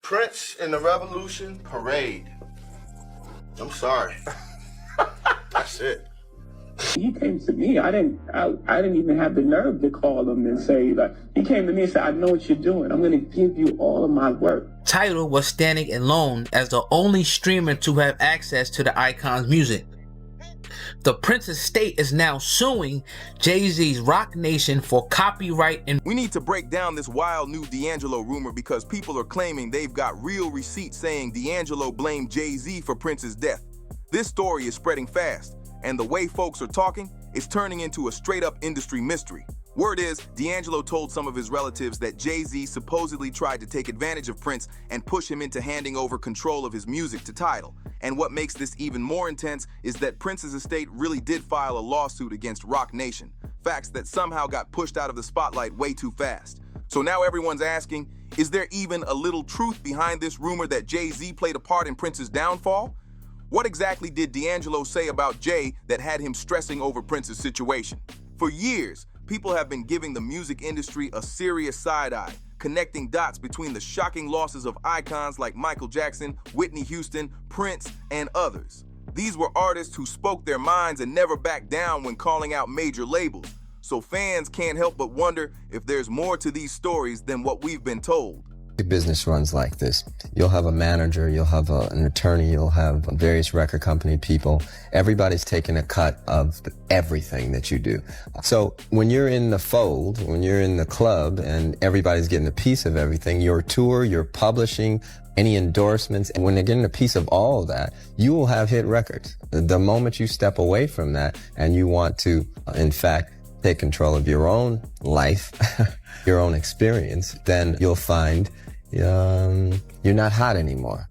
Prince and the Revolution Parade. I'm sorry. That's it. He came to me. I didn't even have the nerve to call him and say, like, he came to me and said, I know what you're doing. I'm going to give you all of my work. Tidal was standing alone as the only streamer to have access to the icon's music. The Prince estate is now suing JayZ's Roc Nation for copyright and... We need to break down this wild new DAngelo rumor because people are claiming they've got real receipts saying DAngelo blamed JayZ for Prince's death. This story is spreading fast, and the way folks are talking is turning into a straight-up industry mystery. Word is, DAngelo told some of his relatives that JayZ supposedly tried to take advantage of Prince and push him into handing over control of his music to Tidal. And what makes this even more intense is that Prince's estate really did file a lawsuit against Roc Nation. Facts that somehow got pushed out of the spotlight way too fast. So now everyone's asking, is there even a little truth behind this rumor that JayZ played a part in Prince's downfall? What exactly did DAngelo say about Jay that had him stressing over Prince's situation? For years, people have been giving the music industry a serious side-eye, connecting dots between the shocking losses of icons like Michael Jackson, Whitney Houston, Prince, and others. These were artists who spoke their minds and never backed down when calling out major labels. So fans can't help but wonder if there's more to these stories than what we've been told. Business runs like this. You'll have a manager, you'll have an attorney, you'll have various record company people. Everybody's taking a cut of everything that you do. So when you're in the fold, when you're in the club and everybody's getting a piece of everything, your tour, your publishing, any endorsements, and when they're getting a piece of all of that, you will have hit records. The moment you step away from that and you want to, in fact, take control of your own life, your own experience, then you'll find you're not hot anymore.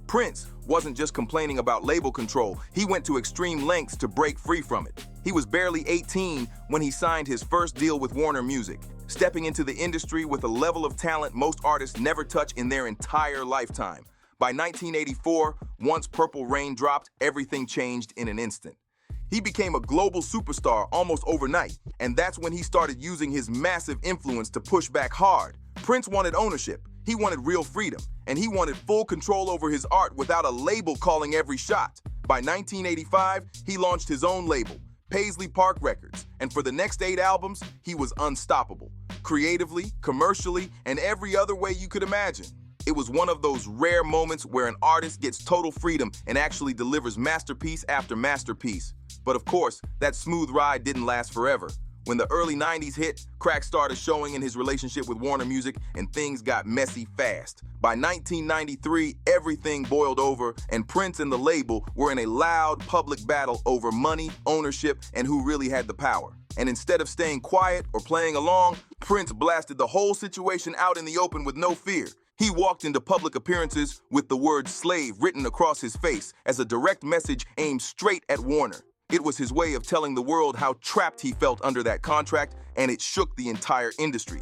Prince wasn't just complaining about label control. He went to extreme lengths to break free from it. He was barely 18 when he signed his first deal with Warner Music, stepping into the industry with a level of talent most artists never touch in their entire lifetime. By 1984, once Purple Rain dropped, everything changed in an instant. He became a global superstar almost overnight, and that's when he started using his massive influence to push back hard. Prince wanted ownership, he wanted real freedom, and he wanted full control over his art without a label calling every shot. By 1985, he launched his own label, Paisley Park Records, and for the next 8 albums, he was unstoppable. Creatively, commercially, and every other way you could imagine. It was one of those rare moments where an artist gets total freedom and actually delivers masterpiece after masterpiece. But of course, that smooth ride didn't last forever. When the early 90s hit, cracks started showing in his relationship with Warner Music and things got messy fast. By 1993, everything boiled over and Prince and the label were in a loud public battle over money, ownership, and who really had the power. And instead of staying quiet or playing along, Prince blasted the whole situation out in the open with no fear. He walked into public appearances with the word slave written across his face as a direct message aimed straight at Warner. It was his way of telling the world how trapped he felt under that contract, and it shook the entire industry.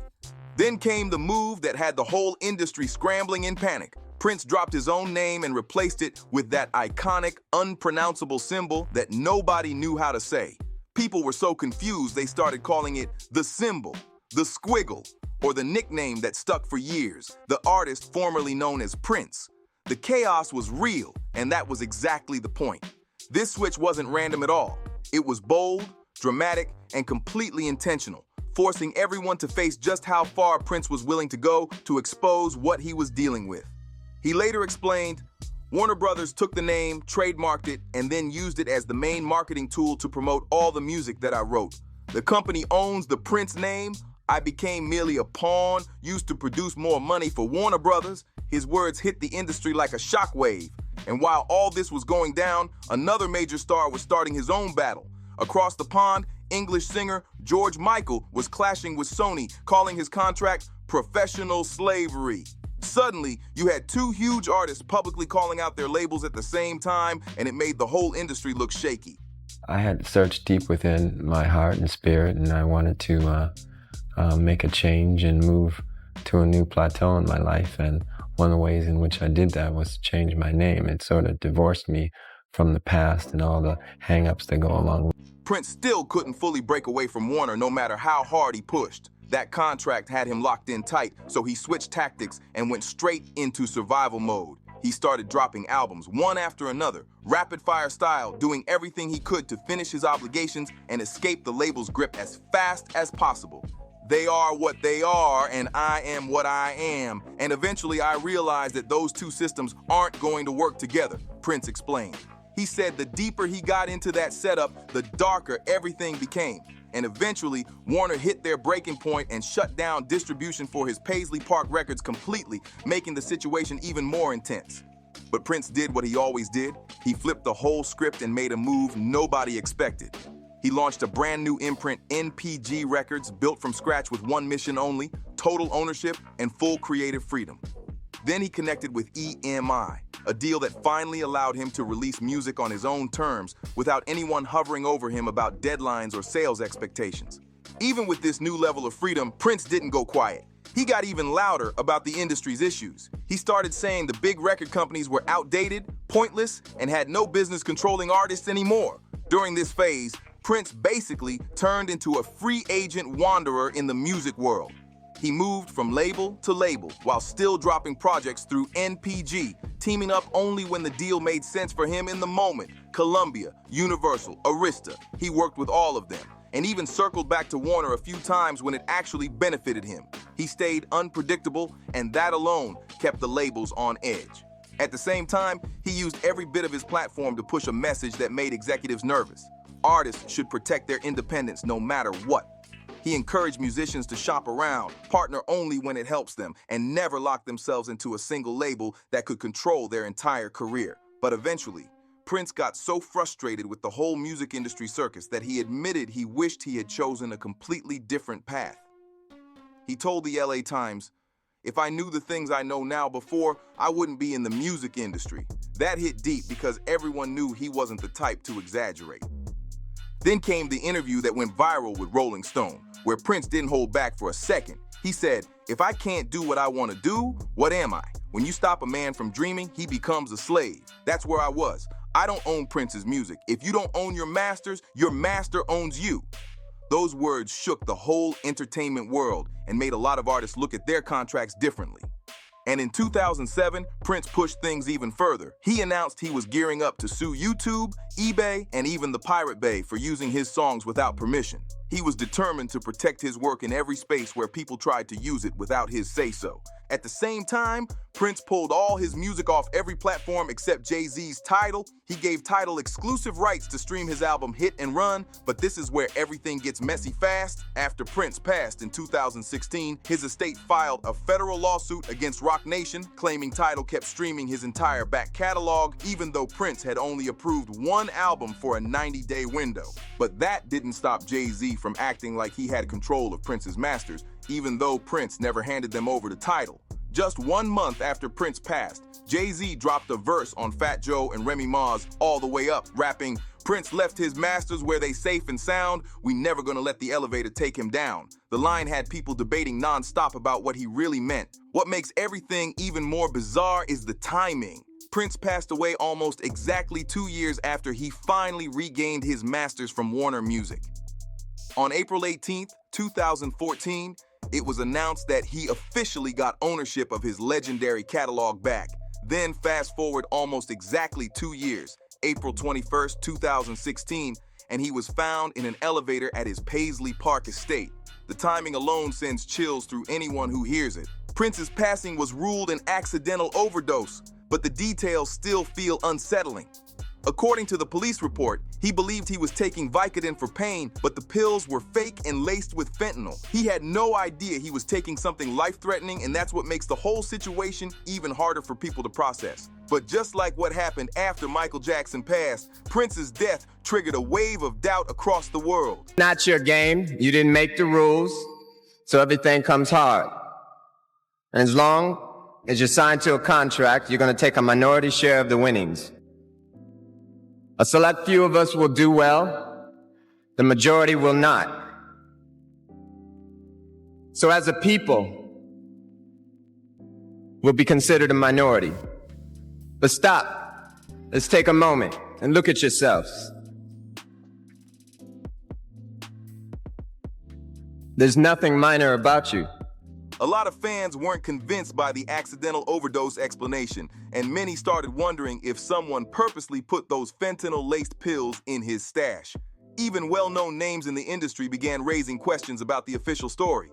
Then came the move that had the whole industry scrambling in panic. Prince dropped his own name and replaced it with that iconic, unpronounceable symbol that nobody knew how to say. People were so confused they started calling it the symbol, the squiggle, or the nickname that stuck for years, the artist formerly known as Prince. The chaos was real, and that was exactly the point. This switch wasn't random at all. It was bold, dramatic, and completely intentional, forcing everyone to face just how far Prince was willing to go to expose what he was dealing with. He later explained, Warner Brothers took the name, trademarked it, and then used it as the main marketing tool to promote all the music that I wrote. The company owns the Prince name. I became merely a pawn used to produce more money for Warner Brothers. His words hit the industry like a shockwave. And while all this was going down, another major star was starting his own battle. Across the pond, English singer George Michael was clashing with Sony, calling his contract professional slavery. Suddenly, you had 2 huge artists publicly calling out their labels at the same time, and it made the whole industry look shaky. I had searched deep within my heart and spirit, and I wanted to make a change and move to a new plateau in my life. And one of the ways in which I did that was to change my name. It sort of divorced me from the past and all the hang-ups that go along with it. Prince still couldn't fully break away from Warner no matter how hard he pushed. That contract had him locked in tight, so he switched tactics and went straight into survival mode. He started dropping albums one after another, rapid-fire style, doing everything he could to finish his obligations and escape the label's grip as fast as possible. They are what they are, and I am what I am. And eventually I realized that those two systems aren't going to work together, Prince explained. He said the deeper he got into that setup, the darker everything became. And eventually, Warner hit their breaking point and shut down distribution for his Paisley Park records completely, making the situation even more intense. But Prince did what he always did. He flipped the whole script and made a move nobody expected. He launched a brand new imprint, NPG Records, built from scratch with one mission only: total ownership and full creative freedom. Then he connected with EMI, a deal that finally allowed him to release music on his own terms without anyone hovering over him about deadlines or sales expectations. Even with this new level of freedom, Prince didn't go quiet. He got even louder about the industry's issues. He started saying the big record companies were outdated, pointless, and had no business controlling artists anymore. During this phase, Prince basically turned into a free agent wanderer in the music world. He moved from label to label while still dropping projects through NPG, teaming up only when the deal made sense for him in the moment. Columbia, Universal, Arista, he worked with all of them, and even circled back to Warner a few times when it actually benefited him. He stayed unpredictable, and that alone kept the labels on edge. At the same time, he used every bit of his platform to push a message that made executives nervous. Artists should protect their independence no matter what. He encouraged musicians to shop around, partner only when it helps them, and never lock themselves into a single label that could control their entire career. But eventually, Prince got so frustrated with the whole music industry circus that he admitted he wished he had chosen a completely different path. He told the LA Times, "If I knew the things I know now before, I wouldn't be in the music industry." That hit deep because everyone knew he wasn't the type to exaggerate. Then came the interview that went viral with Rolling Stone, where Prince didn't hold back for a second. He said, "If I can't do what I want to do, what am I? When you stop a man from dreaming, he becomes a slave." That's where I was. I don't own Prince's music. If you don't own your masters, your master owns you. Those words shook the whole entertainment world and made a lot of artists look at their contracts differently. And in 2007, Prince pushed things even further. He announced he was gearing up to sue YouTube, eBay, and even the Pirate Bay for using his songs without permission. He was determined to protect his work in every space where people tried to use it without his say-so. At the same time, Prince pulled all his music off every platform except JayZ's Tidal. He gave Tidal exclusive rights to stream his album Hit and Run, but this is where everything gets messy fast. After Prince passed in 2016, his estate filed a federal lawsuit against Roc Nation, claiming Tidal kept streaming his entire back catalog, even though Prince had only approved one album for a 90-day window. But that didn't stop JayZ from acting like he had control of Prince's masters, even though Prince never handed them over to Tidal. Just 1 month after Prince passed, JayZ dropped a verse on Fat Joe and Remy Ma's All the Way Up, rapping, "Prince left his masters where they safe and sound. We never gonna let the elevator take him down." The line had people debating nonstop about what he really meant. What makes everything even more bizarre is the timing. Prince passed away almost exactly 2 years after he finally regained his masters from Warner Music. On April 18th, 2014, it was announced that he officially got ownership of his legendary catalog back. Then fast forward almost exactly 2 years, April 21st, 2016, and he was found in an elevator at his Paisley Park estate. The timing alone sends chills through anyone who hears it. Prince's passing was ruled an accidental overdose, but the details still feel unsettling. According to the police report, he believed he was taking Vicodin for pain, but the pills were fake and laced with fentanyl. He had no idea he was taking something life-threatening, and that's what makes the whole situation even harder for people to process. But just like what happened after Michael Jackson passed, Prince's death triggered a wave of doubt across the world. Not your game. You didn't make the rules, so everything comes hard. And as long as you're signed to a contract, you're going to take a minority share of the winnings. A select few of us will do well, the majority will not. So as a people, we'll be considered a minority. But stop, let's take a moment and look at yourselves. There's nothing minor about you. A lot of fans weren't convinced by the accidental overdose explanation, and many started wondering if someone purposely put those fentanyl-laced pills in his stash. Even well-known names in the industry began raising questions about the official story.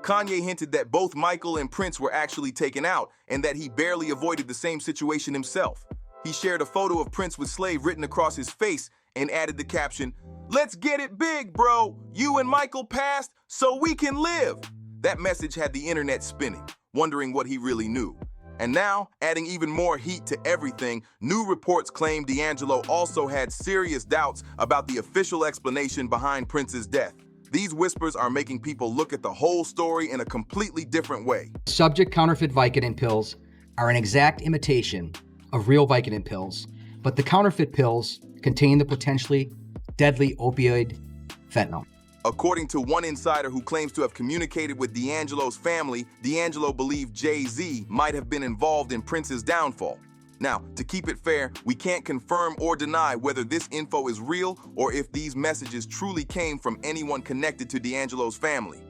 Kanye hinted that both Michael and Prince were actually taken out, and that he barely avoided the same situation himself. He shared a photo of Prince with Slave written across his face and added the caption, "Let's get it big, bro. You and Michael passed so we can live." That message had the internet spinning, wondering what he really knew. And now, adding even more heat to everything, new reports claim DAngelo also had serious doubts about the official explanation behind Prince's death. These whispers are making people look at the whole story in a completely different way. Subject counterfeit Vicodin pills are an exact imitation of real Vicodin pills, but the counterfeit pills contain the potentially deadly opioid fentanyl. According to one insider who claims to have communicated with DAngelo's family, DAngelo believed JayZ might have been involved in Prince's downfall. Now, to keep it fair, we can't confirm or deny whether this info is real or if these messages truly came from anyone connected to DAngelo's family.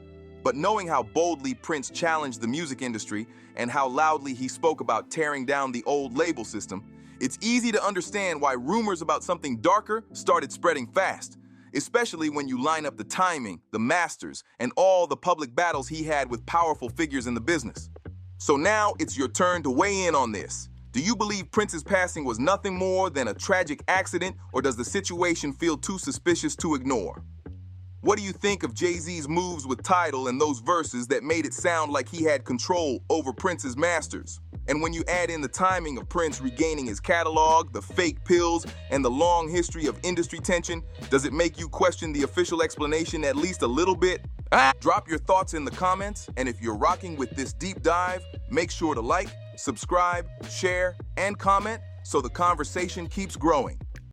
But knowing how boldly Prince challenged the music industry and how loudly he spoke about tearing down the old label system, it's easy to understand why rumors about something darker started spreading fast. Especially when you line up the timing, the masters, and all the public battles he had with powerful figures in the business. So now it's your turn to weigh in on this. Do you believe Prince's passing was nothing more than a tragic accident, or does the situation feel too suspicious to ignore? What do you think of JayZ's moves with Tidal and those verses that made it sound like he had control over Prince's masters? And when you add in the timing of Prince regaining his catalog, the fake pills, and the long history of industry tension, does it make you question the official explanation at least a little bit? Drop your thoughts in the comments, and if you're rocking with this deep dive, make sure to like, subscribe, share, and comment so the conversation keeps growing.